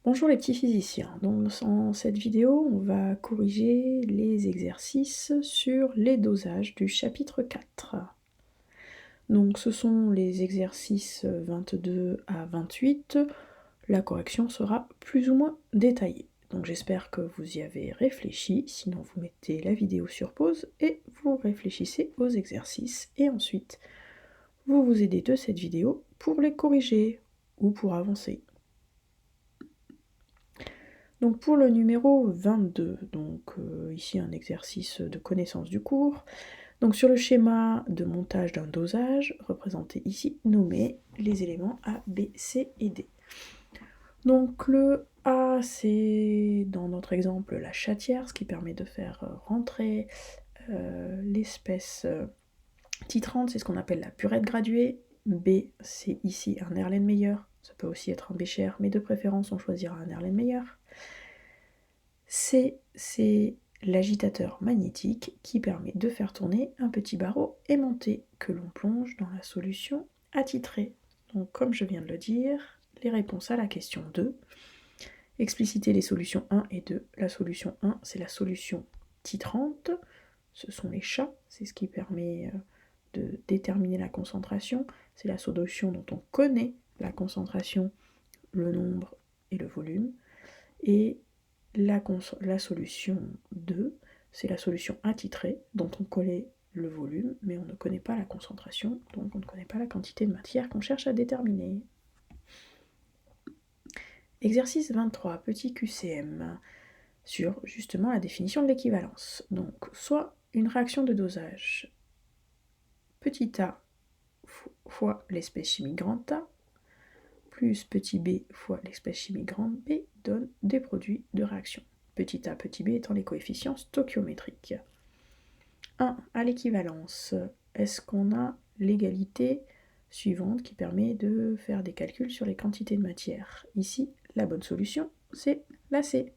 Bonjour les petits physiciens, donc dans cette vidéo on va corriger les exercices sur les dosages du chapitre 4. Donc ce sont les exercices 22 à 28, la correction sera plus ou moins détaillée. Donc j'espère que vous y avez réfléchi, sinon vous mettez la vidéo sur pause et vous réfléchissez aux exercices et ensuite vous vous aidez de cette vidéo pour les corriger ou pour avancer. Donc pour le numéro 22, ici un exercice de connaissance du cours. Donc sur le schéma de montage d'un dosage, représenté ici, nommez les éléments A, B, C et D. Donc le A, c'est dans notre exemple la chatière, ce qui permet de faire rentrer l'espèce titrante, c'est ce qu'on appelle la purette graduée. B, c'est ici un Erlenmeyer, ça peut aussi être un Becher, mais de préférence on choisira un Erlenmeyer. C, c'est l'agitateur magnétique qui permet de faire tourner un petit barreau aimanté que l'on plonge dans la solution attitrée. Donc comme je viens de le dire, les réponses à la question 2, expliciter les solutions 1 et 2. La solution 1, c'est la solution titrante, ce sont les chats, c'est ce qui permet de déterminer la concentration, c'est la solution dont on connaît la concentration, le nombre et le volume, et la solution 2, c'est la solution attitrée, dont on connaît le volume, mais on ne connaît pas la concentration, donc on ne connaît pas la quantité de matière qu'on cherche à déterminer. Exercice 23, petit QCM, sur justement la définition de l'équivalence. Donc, soit une réaction de dosage, petit a fois l'espèce chimique grand A, plus petit b fois l'espèce chimique grande B, donne des produits de réaction. Petit a, petit b étant les coefficients stoichiométriques. 1. À l'équivalence, est-ce qu'on a l'égalité suivante qui permet de faire des calculs sur les quantités de matière? Ici, la bonne solution, c'est la C.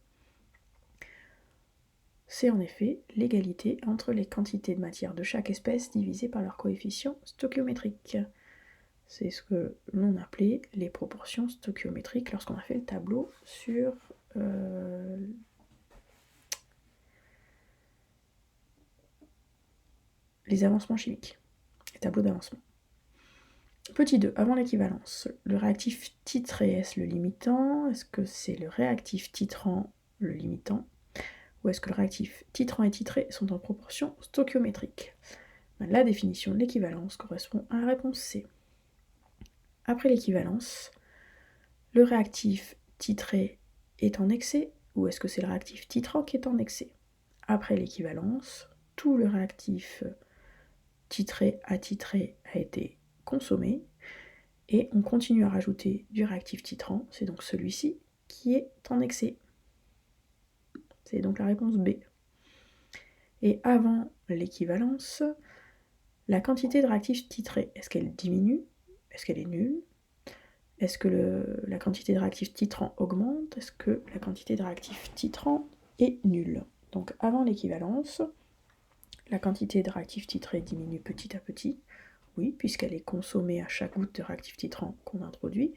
C'est en effet l'égalité entre les quantités de matière de chaque espèce divisées par leur coefficient stoichiométrique. C'est ce que l'on appelait les proportions stoichiométriques lorsqu'on a fait le tableau sur les avancements chimiques, les tableaux d'avancement. Petit 2, avant l'équivalence, le réactif titré, est-ce le limitant? Est-ce que c'est le réactif titrant le limitant? Ou est-ce que le réactif titrant et titré sont en proportion stoichiométrique? La définition de l'équivalence correspond à la réponse C. Après l'équivalence, le réactif titré est en excès, ou est-ce que c'est le réactif titrant qui est en excès? Après l'équivalence, tout le réactif titré attitré a été consommé, et on continue à rajouter du réactif titrant, c'est donc celui-ci qui est en excès. C'est donc la réponse B. Et avant l'équivalence, la quantité de réactif titré, est-ce qu'elle diminue? Est-ce qu'elle est nulle? Est-ce que la quantité de réactif titrant augmente? Est-ce que la quantité de réactif titrant est nulle? Donc avant l'équivalence, la quantité de réactif titré diminue petit à petit, oui, puisqu'elle est consommée à chaque goutte de réactif titrant qu'on introduit.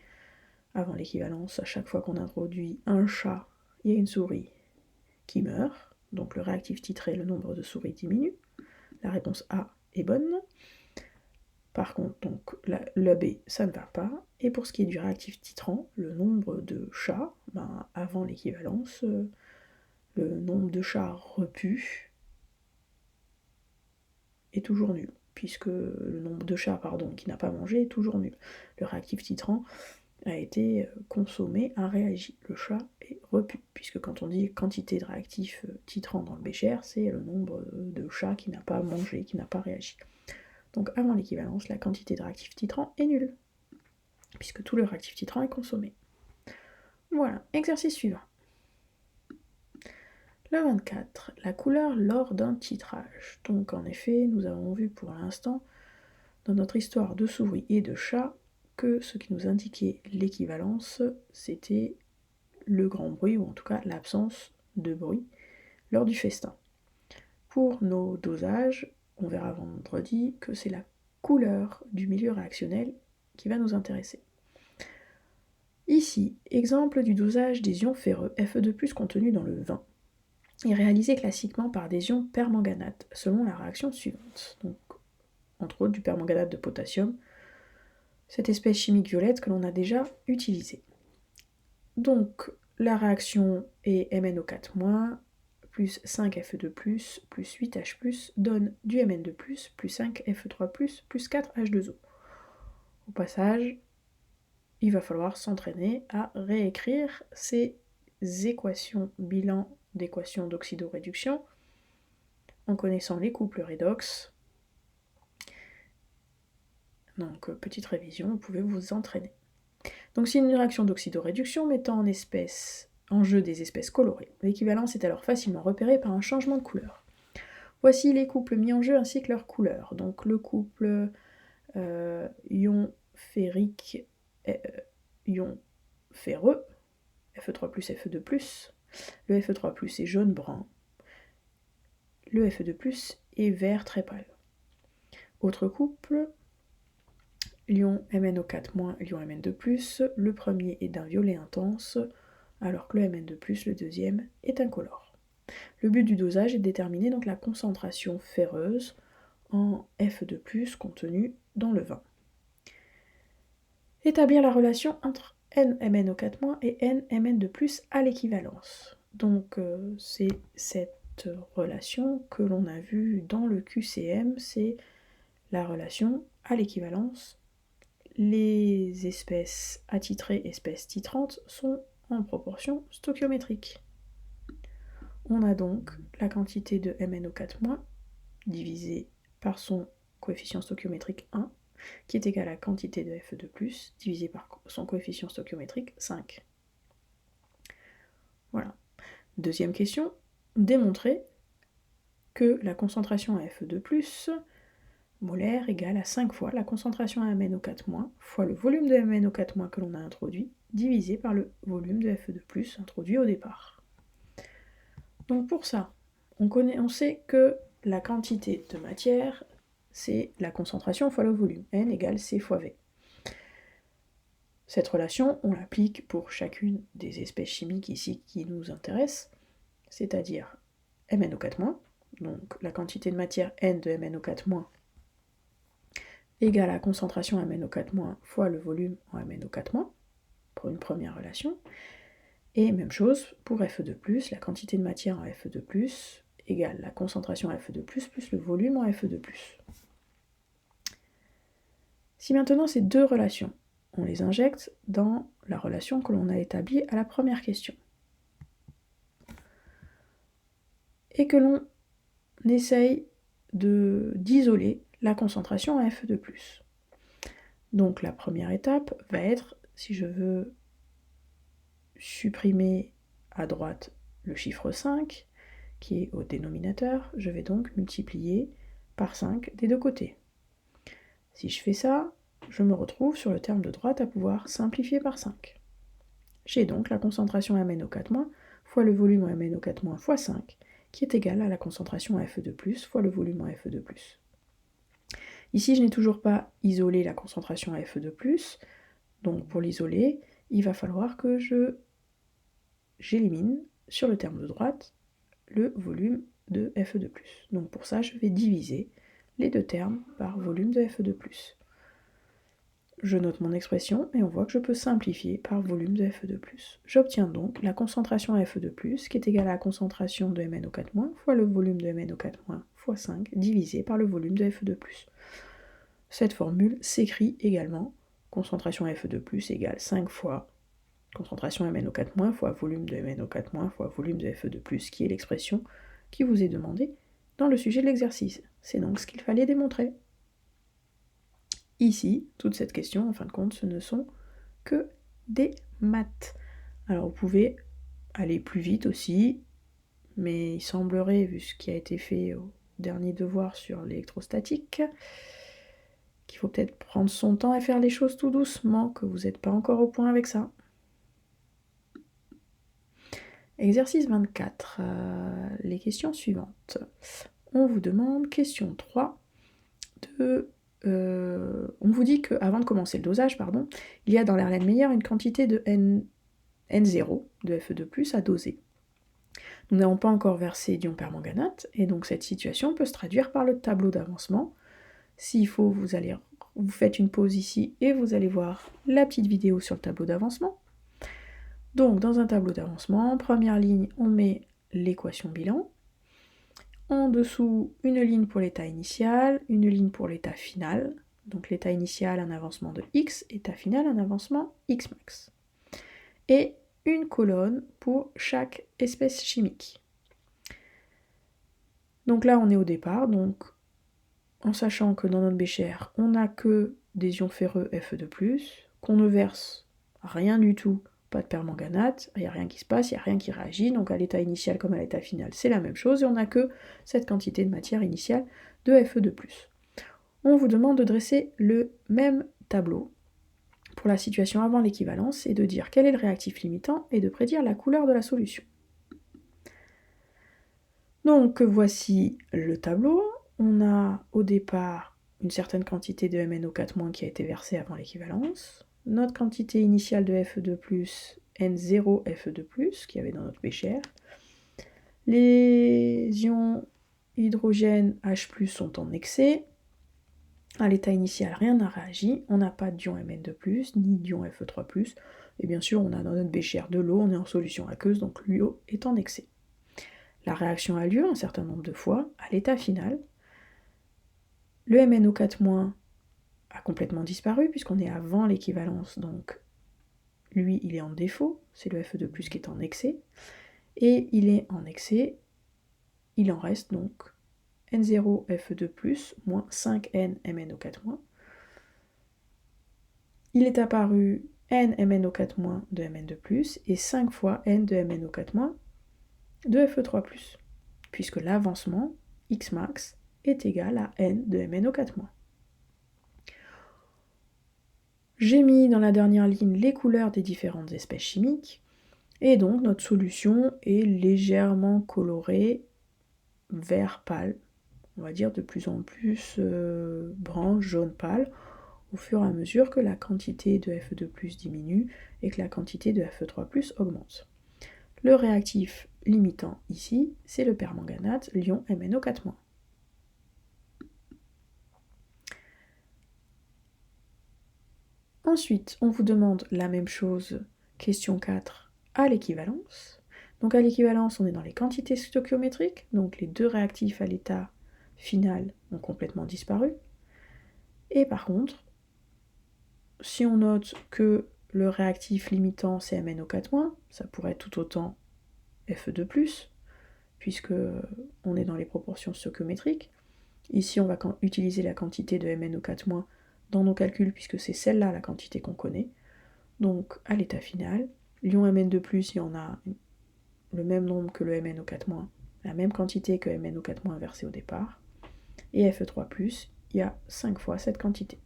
Avant l'équivalence, à chaque fois qu'on introduit un chat et une souris qui meurt, donc le réactif titré, le nombre de souris diminue. La réponse A est bonne. Par contre, donc, la B, ça ne va pas. Et pour ce qui est du réactif titrant, le nombre de chats, avant l'équivalence, le nombre de chats repus est toujours nul, puisque le nombre de chats qui n'a pas mangé est toujours nul. Le réactif titrant a été consommé, a réagi. Le chat est repu, puisque quand on dit quantité de réactif titrant dans le bécher, c'est le nombre de chats qui n'a pas mangé, qui n'a pas réagi. Donc avant l'équivalence, la quantité de réactif titrant est nulle, puisque tout le réactif titrant est consommé. Voilà, exercice suivant. Le 24, la couleur lors d'un titrage. Donc en effet, nous avons vu pour l'instant, dans notre histoire de souris et de chat, que ce qui nous indiquait l'équivalence, c'était le grand bruit, ou en tout cas l'absence de bruit, lors du festin. Pour nos dosages, on verra vendredi que c'est la couleur du milieu réactionnel qui va nous intéresser. Ici, exemple du dosage des ions ferreux Fe2+ contenu dans le vin est réalisé classiquement par des ions permanganate, selon la réaction suivante. Donc, entre autres du permanganate de potassium, cette espèce chimique violette que l'on a déjà utilisée. Donc, la réaction est MnO4- plus 5Fe2+, plus 8H+, donne du Mn2+, plus 5Fe3+, plus 4H2O. Au passage, il va falloir s'entraîner à réécrire ces équations bilan d'équations d'oxydoréduction en connaissant les couples redox. Donc, petite révision, vous pouvez vous entraîner. Donc, c'est une réaction d'oxydoréduction mettant en jeu des espèces colorées. L'équivalence est alors facilement repérée par un changement de couleur. Voici les couples mis en jeu ainsi que leur couleur. Donc, le couple ion ferrique, ion ferreux, Fe3+, Fe2+. Le Fe3+ est jaune-brun. Le Fe2+ est vert très pâle. Autre couple, l'ion MnO4-, l'ion Mn2+, le premier est d'un violet intense, alors que le Mn2+, le deuxième, est incolore. Le but du dosage est de déterminer donc la concentration ferreuse en Fe2+, contenue dans le vin. Établir la relation entre NMNO4- et NMN2+ à l'équivalence. Donc c'est cette relation que l'on a vue dans le QCM, c'est la relation à l'équivalence. Les espèces attitrées, espèces titrantes, sont en proportion stoichiométrique. On a donc la quantité de MnO4- divisée par son coefficient stoichiométrique 1, qui est égal à la quantité de Fe2+, divisé par son coefficient stoichiométrique 5. Voilà. Deuxième question, démontrer que la concentration à Fe2+, molaire, égale à 5 fois la concentration à MnO4- fois le volume de MnO4- que l'on a introduit, divisé par le volume de Fe2+, introduit au départ. Donc pour ça, on sait que la quantité de matière, c'est la concentration fois le volume, N égale C fois V. Cette relation, on l'applique pour chacune des espèces chimiques ici qui nous intéressent, c'est-à-dire MnO4-, donc la quantité de matière N de MnO4- égale à la concentration à MnO4- fois le volume en MnO4-, pour une première relation. Et même chose pour Fe2+, la quantité de matière en Fe2+, égale la concentration à Fe2+, plus le volume en Fe2+. Si maintenant ces deux relations, on les injecte dans la relation que l'on a établie à la première question, et que l'on essaye d'isoler la concentration à Fe2+. Donc la première étape va être, si je veux supprimer à droite le chiffre 5, qui est au dénominateur, je vais donc multiplier par 5 des deux côtés. Si je fais ça, je me retrouve sur le terme de droite à pouvoir simplifier par 5. J'ai donc la concentration MnO4- fois le volume en MnO4- fois 5, qui est égal à la concentration à Fe2+, fois le volume en Fe2+. Ici, je n'ai toujours pas isolé la concentration à Fe2+, donc pour l'isoler, il va falloir que j'élimine sur le terme de droite le volume de Fe2+. Donc pour ça, je vais diviser les deux termes par volume de Fe2+. Je note mon expression et on voit que je peux simplifier par volume de Fe2+. J'obtiens donc la concentration à Fe2+, qui est égale à la concentration de MnO4- fois le volume de MnO4- fois 5, divisé par le volume de Fe2+. Cette formule s'écrit également concentration à Fe2+ égale 5 fois concentration MnO4- fois volume de MnO4- fois volume de Fe2+, qui est l'expression qui vous est demandée dans le sujet de l'exercice. C'est donc ce qu'il fallait démontrer. Ici, toute cette question, en fin de compte, ce ne sont que des maths. Alors vous pouvez aller plus vite aussi, mais il semblerait, vu ce qui a été fait au dernier devoir sur l'électrostatique, qu'il faut peut-être prendre son temps et faire les choses tout doucement, que vous n'êtes pas encore au point avec ça. Exercice 24, les questions suivantes. On vous demande, question 3, de on vous dit qu'avant de commencer le dosage, il y a dans l'Erlenmeyer une quantité de N0, de Fe2+, à doser. Nous n'avons pas encore versé d'ion permanganate, et donc cette situation peut se traduire par le tableau d'avancement. S'il faut, vous faites une pause ici et vous allez voir la petite vidéo sur le tableau d'avancement. Donc dans un tableau d'avancement, première ligne, on met l'équation bilan. En dessous, une ligne pour l'état initial, une ligne pour l'état final. Donc l'état initial, un avancement de x, état final, un avancement x max. Et une colonne pour chaque espèce chimique. Donc là, on est au départ, donc en sachant que dans notre bécher, on n'a que des ions ferreux Fe2+, qu'on ne verse rien du tout, pas de permanganate, il n'y a rien qui se passe, il n'y a rien qui réagit, donc à l'état initial comme à l'état final, c'est la même chose, et on n'a que cette quantité de matière initiale de Fe2+. On vous demande de dresser le même tableau pour la situation avant l'équivalence et de dire quel est le réactif limitant et de prédire la couleur de la solution. Donc voici le tableau. On a au départ une certaine quantité de MnO4- qui a été versée avant l'équivalence, notre quantité initiale de Fe2+, N0 Fe2+, qu'il y avait dans notre bécher. Les ions hydrogène H+, sont en excès. À l'état initial, rien n'a réagi, on n'a pas d'ion Mn2+, ni d'ion Fe3+, et bien sûr on a dans notre bécher de l'eau, on est en solution aqueuse, donc l'eau est en excès. La réaction a lieu un certain nombre de fois. À l'état final, le MnO4- a complètement disparu puisqu'on est avant l'équivalence, donc lui il est en défaut, c'est le Fe2+, qui est en excès, et il est en excès, il en reste donc N0 Fe2+, moins 5N MnO4-. Il est apparu N MnO4- de Mn2+, et 5 fois N de MnO4- de Fe3+, puisque l'avancement, X max, est égal à N de MnO4-. J'ai mis dans la dernière ligne les couleurs des différentes espèces chimiques, et donc notre solution est légèrement colorée vert pâle, on va dire de plus en plus brun, jaune pâle, au fur et à mesure que la quantité de Fe2+ diminue et que la quantité de Fe3+ augmente. Le réactif limitant ici, c'est le permanganate, l'ion MnO4-. Ensuite, on vous demande la même chose, question 4, à l'équivalence. Donc à l'équivalence, on est dans les quantités stoichiométriques, donc les deux réactifs à l'état final ont complètement disparu. Et par contre, si on note que le réactif limitant c'est MnO4-, ça pourrait être tout autant Fe2+, puisque on est dans les proportions stoichiométriques. Ici, on va utiliser la quantité de MnO4- dans nos calculs, puisque c'est celle-là la quantité qu'on connaît. Donc, à l'état final, l'ion Mn2+, il y en a le même nombre que le MnO4-, la même quantité que MnO4- versé au départ. Et Fe3+, il y a 5 fois cette quantité.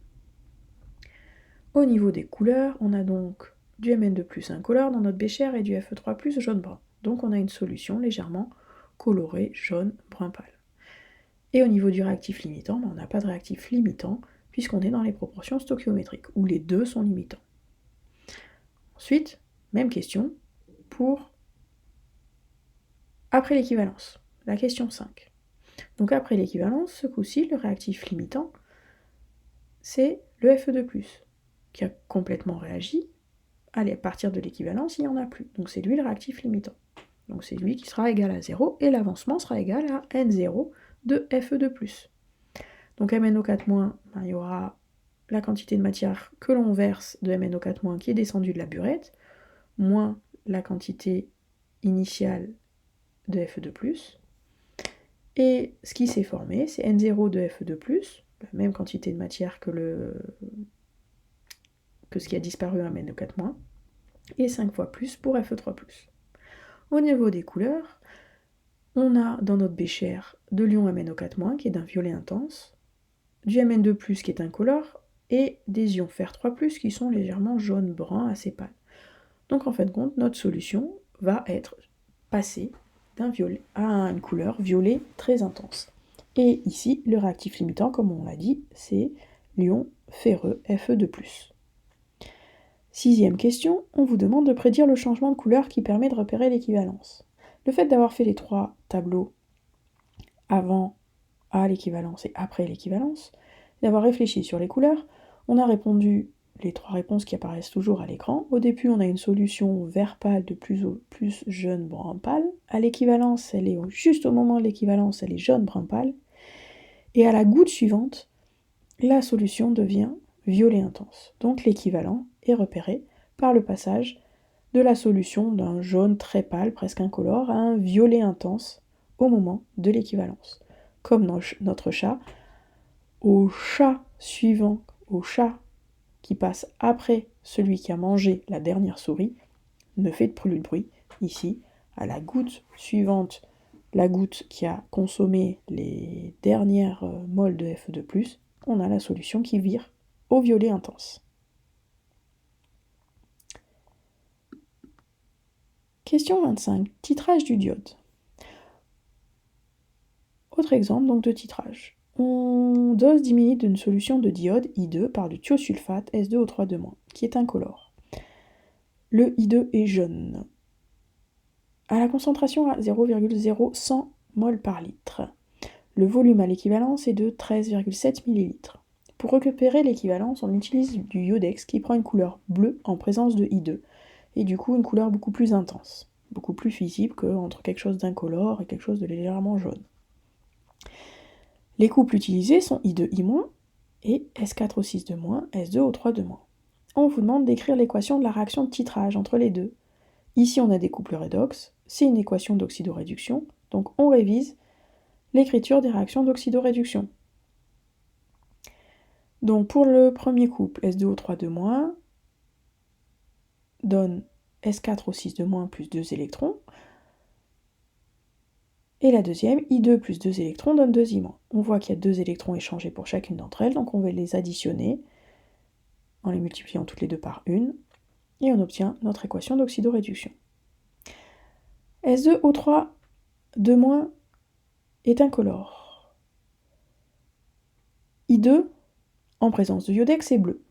Au niveau des couleurs, on a donc du Mn2+ incolore dans notre bécher et du Fe3+ jaune-brun. Donc on a une solution légèrement colorée jaune brun pâle. Et au niveau du réactif limitant, on n'a pas de réactif limitant puisqu'on est dans les proportions stoichiométriques, où les deux sont limitants. Ensuite, même question pour après l'équivalence, la question 5. Donc après l'équivalence, ce coup-ci, le réactif limitant, c'est le Fe2+, qui a complètement réagi. Allez, à partir de l'équivalence, il n'y en a plus. Donc c'est lui le réactif limitant. Donc c'est lui qui sera égal à 0, et l'avancement sera égal à N0 de Fe2+. Donc MnO4-, il y aura la quantité de matière que l'on verse de MnO4- qui est descendue de la burette, moins la quantité initiale de Fe2+. Et ce qui s'est formé, c'est N0 de Fe2+, la même quantité de matière que ce qui a disparu à MnO4-, et 5 fois plus pour Fe3+. Au niveau des couleurs, on a dans notre bécher de l'ion MnO4- qui est d'un violet intense, du Mn2+, qui est incolore, et des ions Fer3+, qui sont légèrement jaune-brun assez pâle. Donc en fin de compte, notre solution va être passée d'un violet à une couleur violet très intense. Et ici, le réactif limitant, comme on l'a dit, c'est l'ion ferreux Fe2+. Sixième question, on vous demande de prédire le changement de couleur qui permet de repérer l'équivalence. Le fait d'avoir fait les 3 tableaux avant à l'équivalence et après l'équivalence, d'avoir réfléchi sur les couleurs, on a répondu les 3 réponses qui apparaissent toujours à l'écran. Au début, on a une solution vert pâle de plus jaune brun pâle. À l'équivalence, elle est juste au moment de l'équivalence, elle est jaune brun pâle. Et à la goutte suivante, la solution devient violet intense. Donc l'équivalent est repéré par le passage de la solution d'un jaune très pâle, presque incolore, à un violet intense au moment de l'équivalence. Comme notre chat, au chat suivant, au chat qui passe après celui qui a mangé la dernière souris, ne fait plus de bruit. Ici, à la goutte suivante, la goutte qui a consommé les dernières moles de Fe2+, on a la solution qui vire au violet intense. Question 25. Titrage du diode. Autre exemple donc de titrage. On dose 10 ml d'une solution de diode I2 par du thiosulfate S2O3 qui est incolore. Le I2 est jaune. À la concentration à 0,0100 mol par litre. Le volume à l'équivalence est de 13,7 ml. Pour récupérer l'équivalence, on utilise du iodex qui prend une couleur bleue en présence de I2, et du coup une couleur beaucoup plus intense, beaucoup plus visible qu'entre quelque chose d'incolore et quelque chose de légèrement jaune. Les couples utilisés sont I2I- et S4O6 S2O3 On vous demande d'écrire l'équation de la réaction de titrage entre les deux. Ici on a des couples redox, c'est une équation d'oxydoréduction, donc on révise l'écriture des réactions d'oxydoréduction. Donc pour le premier couple, S2O3 donne S4O6 plus 2 électrons. Et la deuxième, I2 plus 2 électrons donne 2 I-. On voit qu'il y a 2 électrons échangés pour chacune d'entre elles, donc on va les additionner en les multipliant toutes les deux par 1, et on obtient notre équation d'oxydoréduction. S2O3 est incolore. I2, en présence de iodex, est bleu.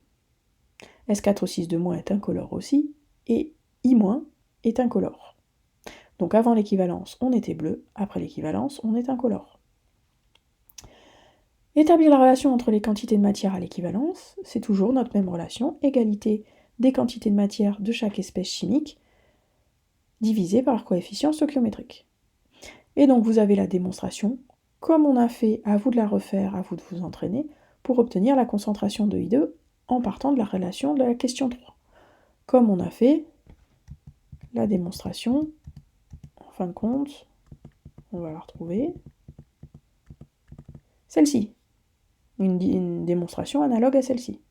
S4O6 est incolore aussi, et I- est incolore. Donc avant l'équivalence, on était bleu, après l'équivalence, on est incolore. Établir la relation entre les quantités de matière à l'équivalence, c'est toujours notre même relation, égalité des quantités de matière de chaque espèce chimique, divisée par leur coefficient stoichiométrique. Et donc vous avez la démonstration, comme on a fait, à vous de la refaire, à vous de vous entraîner, pour obtenir la concentration de I2 en partant de la relation de la question 3. Comme on a fait la démonstration, en fin de compte, on va la retrouver, celle-ci. Une démonstration analogue à celle-ci.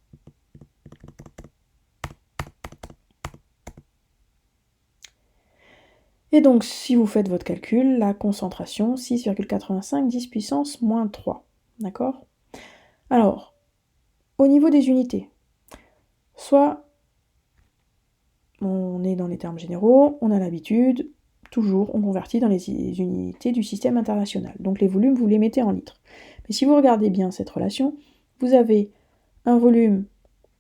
Et donc, si vous faites votre calcul, la concentration, 6,85 10 puissance moins 3. D'accord? Alors, au niveau des unités, soit on est dans les termes généraux, on a l'habitude, toujours, on convertit dans les unités du système international. Donc les volumes, vous les mettez en litres. Mais si vous regardez bien cette relation, vous avez un volume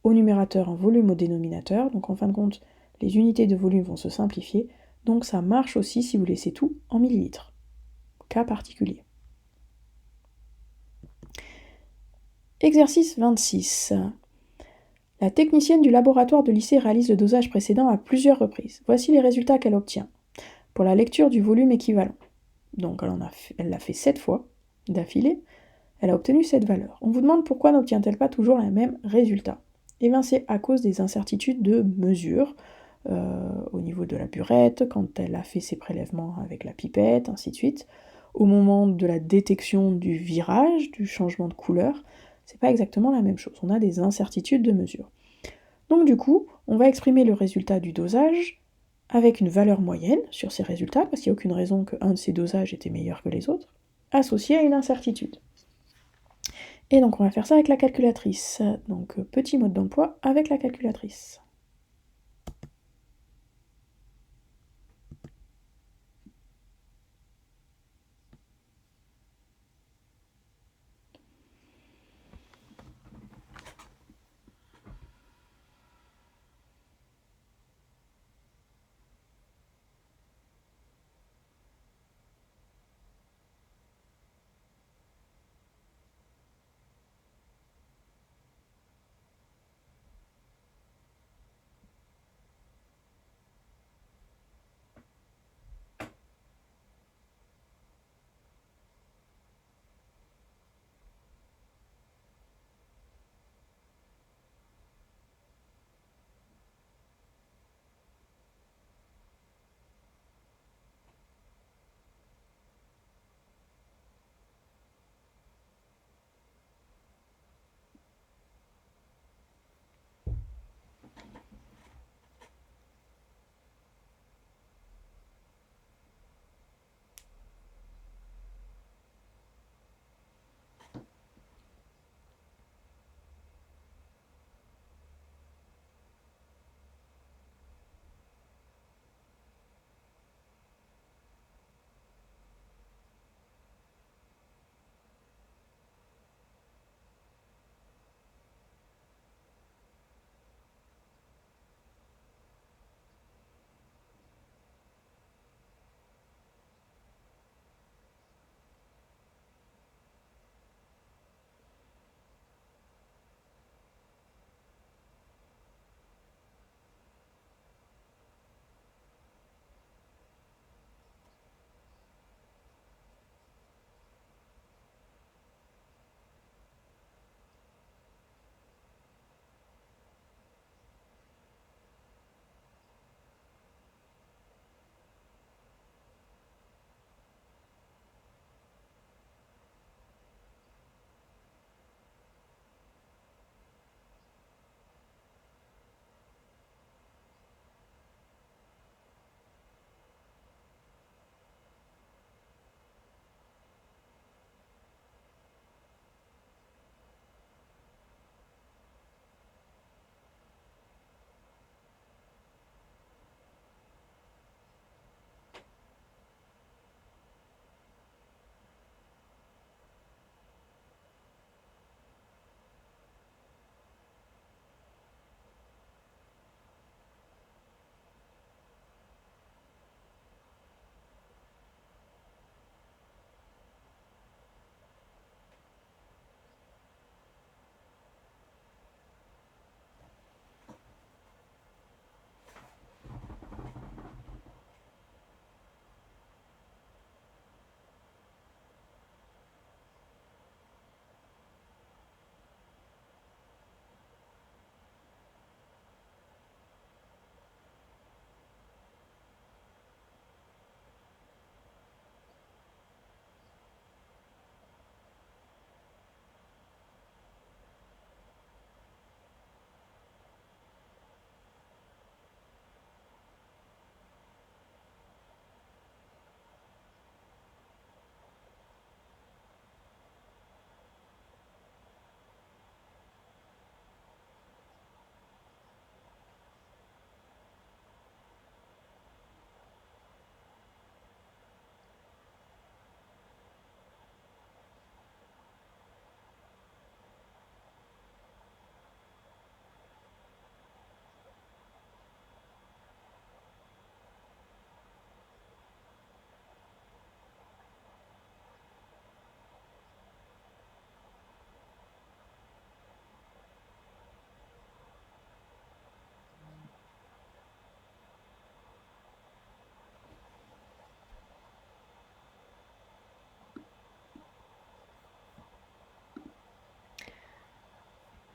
au numérateur, un volume au dénominateur. Donc en fin de compte, les unités de volume vont se simplifier. Donc ça marche aussi si vous laissez tout en millilitres. Cas particulier. Exercice 26. La technicienne du laboratoire de lycée réalise le dosage précédent à plusieurs reprises. Voici les résultats qu'elle obtient. Pour la lecture du volume équivalent. Donc elle l'a fait 7 fois d'affilée. Elle a obtenu cette valeur. On vous demande pourquoi n'obtient-elle pas toujours les mêmes résultats. Et bien c'est à cause des incertitudes de mesure au niveau de la burette, quand elle a fait ses prélèvements avec la pipette, ainsi de suite. Au moment de la détection du virage, du changement de couleur, c'est pas exactement la même chose. On a des incertitudes de mesure. Donc du coup, on va exprimer le résultat du dosage avec une valeur moyenne sur ces résultats, parce qu'il n'y a aucune raison qu'un de ces dosages était meilleur que les autres, associé à une incertitude. Et donc on va faire ça avec la calculatrice. Donc petit mode d'emploi avec la calculatrice.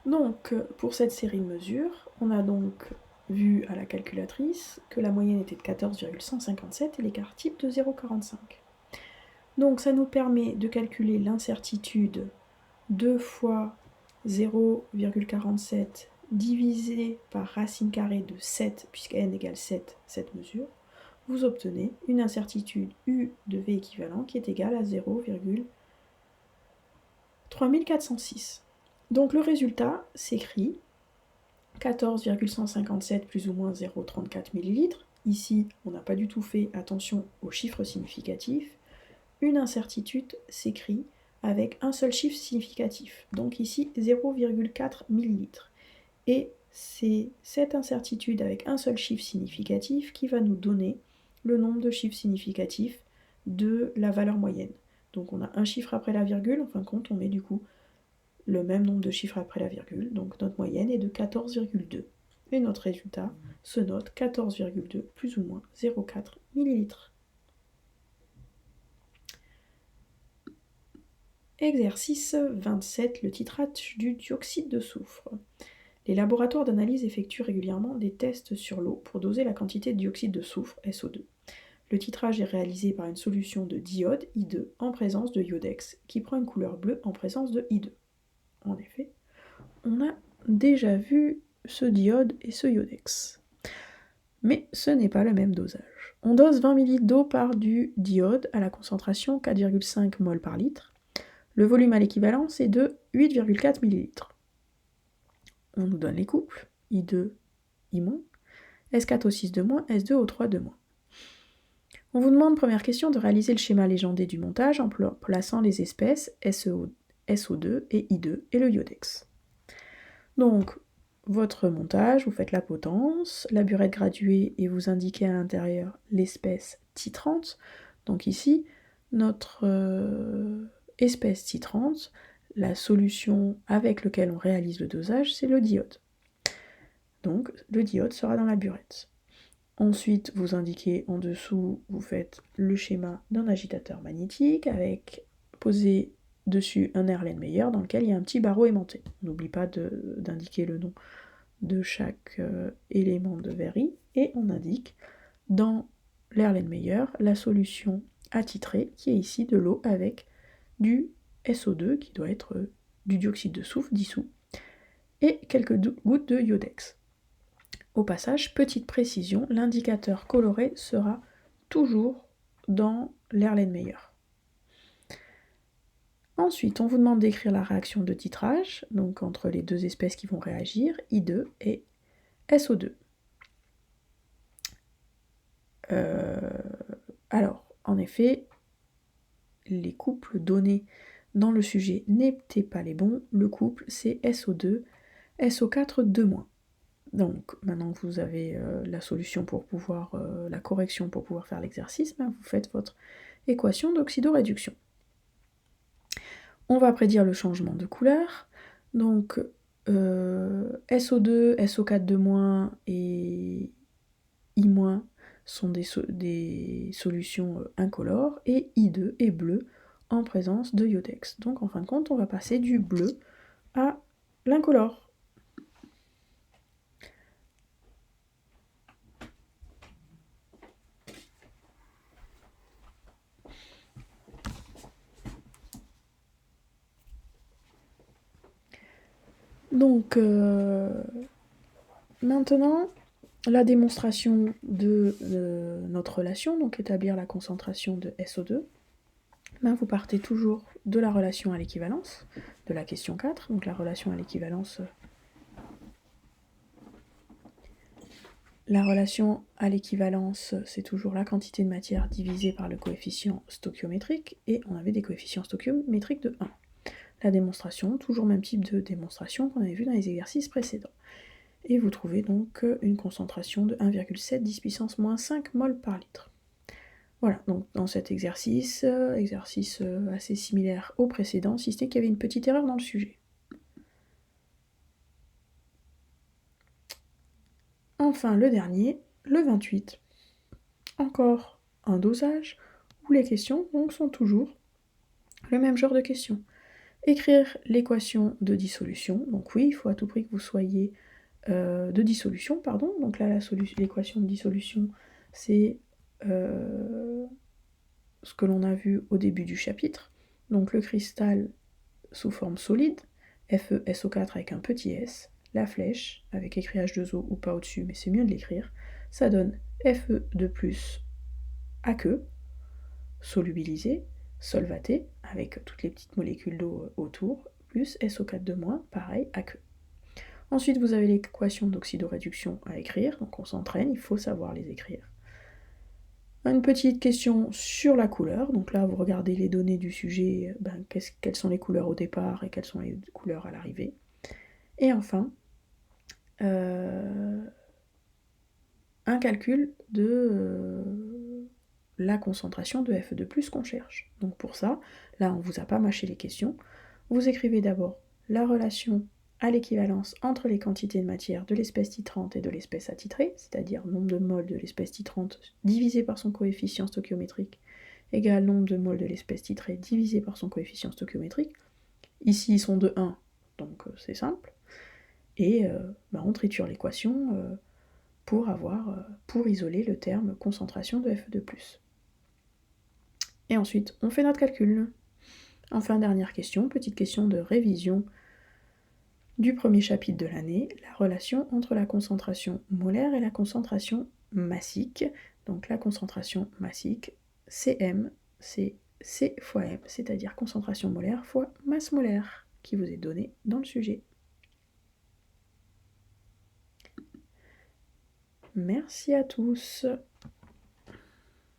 Donc, pour cette série de mesures, on a donc vu à la calculatrice que la moyenne était de 14,157 et l'écart type de 0,45. Donc, ça nous permet de calculer l'incertitude 2 fois 0,47 divisé par racine carrée de 7, puisque n égale 7, cette mesure. Vous obtenez une incertitude U de V équivalent qui est égale à 0,3406. Donc le résultat s'écrit 14,157 plus ou moins 0,34 ml. Ici, on n'a pas du tout fait attention aux chiffres significatifs. Une incertitude s'écrit avec un seul chiffre significatif, donc ici 0,4 ml. Et c'est cette incertitude avec un seul chiffre significatif qui va nous donner le nombre de chiffres significatifs de la valeur moyenne. Donc on a un chiffre après la virgule, en fin de compte on met du coup le même nombre de chiffres après la virgule, donc notre moyenne est de 14,2. Et notre résultat se note 14,2 plus ou moins 0,4 ml. Exercice 27, le titrage du dioxyde de soufre. Les laboratoires d'analyse effectuent régulièrement des tests sur l'eau pour doser la quantité de dioxyde de soufre, SO2. Le titrage est réalisé par une solution de diode, I2, en présence de iodex, qui prend une couleur bleue en présence de I2. En effet, on a déjà vu ce diode et ce iodex. Mais ce n'est pas le même dosage. On dose 20 ml d'eau par du diode à la concentration 4,5 mol par litre. Le volume à l'équivalence est de 8,4 ml. On nous donne les couples, I2, I-, S4O6 de moins, S2O3 de moins. On vous demande, première question, de réaliser le schéma légendé du montage en plaçant les espèces SO2 et I2 et le iodex. Donc, votre montage, vous faites la potence, la burette graduée et vous indiquez à l'intérieur l'espèce titrante. Donc ici, notre espèce titrante, la solution avec laquelle on réalise le dosage, c'est le diode. Donc le diode sera dans la burette. Ensuite, vous indiquez en dessous, vous faites le schéma d'un agitateur magnétique avec posé dessus un Erlenmeyer dans lequel il y a un petit barreau aimanté. On n'oublie pas d'indiquer le nom de chaque élément de verre. Et on indique dans l'Erlenmeyer la solution attitrée qui est ici de l'eau avec du SO2 qui doit être du dioxyde de soufre dissous et quelques gouttes de iodex. Au passage, petite précision, l'indicateur coloré sera toujours dans l'Erlenmeyer. Ensuite, on vous demande d'écrire la réaction de titrage, donc entre les deux espèces qui vont réagir, I2 et SO2. Alors, en effet, les couples donnés dans le sujet n'étaient pas les bons. Le couple, c'est SO2, SO4 2-. Donc, maintenant que vous avez la solution pour pouvoir, la correction pour pouvoir faire l'exercice, vous faites votre équation d'oxydoréduction. On va prédire le changement de couleur. Donc, SO2, SO4 2- et I- sont des solutions incolores et I2 est bleu en présence de iodex. Donc, en fin de compte, on va passer du bleu à l'incolore. Donc, maintenant, la démonstration de notre relation, donc établir la concentration de SO2, vous partez toujours de la relation à l'équivalence, de la question 4, donc la relation à l'équivalence. La relation à l'équivalence, c'est toujours la quantité de matière divisée par le coefficient stoichiométrique, et on avait des coefficients stoichiométriques de 1. La démonstration, toujours même type de démonstration qu'on avait vu dans les exercices précédents. Et vous trouvez donc une concentration de 1,7 10 puissance moins 5 mol par litre. Voilà, donc dans cet exercice assez similaire au précédent, si ce n'est qu'il y avait une petite erreur dans le sujet. Enfin, le dernier, le 28. Encore un dosage où les questions donc, sont toujours le même genre de questions. Écrire l'équation de dissolution. Donc oui, il faut à tout prix que vous soyez de dissolution, pardon. Donc là, l'équation de dissolution, c'est ce que l'on a vu au début du chapitre. Donc le cristal sous forme solide, FeSO4 avec un petit s, la flèche, avec écrit H2O ou pas au-dessus, mais c'est mieux de l'écrire, ça donne Fe2+ aqueux, solubilisé, solvaté, avec toutes les petites molécules d'eau autour, plus SO4 pareil, aqueux. Ensuite, vous avez l'équation d'oxydoréduction à écrire, donc on s'entraîne, il faut savoir les écrire. Une petite question sur la couleur, donc là vous regardez les données du sujet, quelles sont les couleurs au départ et quelles sont les couleurs à l'arrivée. Et enfin, un calcul de la concentration de Fe2+ qu'on cherche. Donc pour ça, là on ne vous a pas mâché les questions, vous écrivez d'abord la relation à l'équivalence entre les quantités de matière de l'espèce titrante et de l'espèce attitrée, c'est-à-dire nombre de moles de l'espèce titrante divisé par son coefficient stoichiométrique égale nombre de moles de l'espèce titrée divisé par son coefficient stoichiométrique. Ici ils sont de 1, donc c'est simple. Et on triture l'équation pour isoler le terme concentration de Fe2+. Et ensuite, on fait notre calcul. Enfin, dernière question, petite question de révision du premier chapitre de l'année, la relation entre la concentration molaire et la concentration massique. Donc la concentration massique, Cm, c'est C fois M, c'est-à-dire concentration molaire fois masse molaire, qui vous est donnée dans le sujet. Merci à tous.